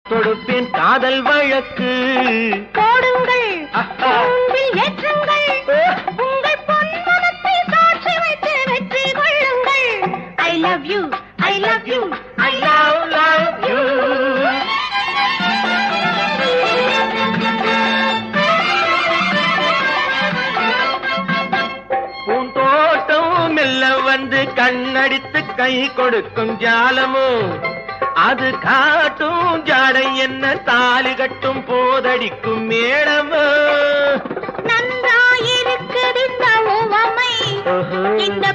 தொடுப்பேன் காதல் வழக்கு போடுங்கள் ஏற்றுங்கள் உங்கள் பொன்மனத்தை சாட்சி வைத்து வெற்றி கொள்ளுங்கள். I love you, I love you, I love you. பூந்தோட்டம் மெல்ல வந்து கண்ணடித்து கை கொடுக்கும் ஜாலமும் அது காட்டும் ஜாடை என்ன தாலி கட்டும் போதடிக்கும் மேளமும். நன்றாயிருக்குது இந்த உவமை, இந்த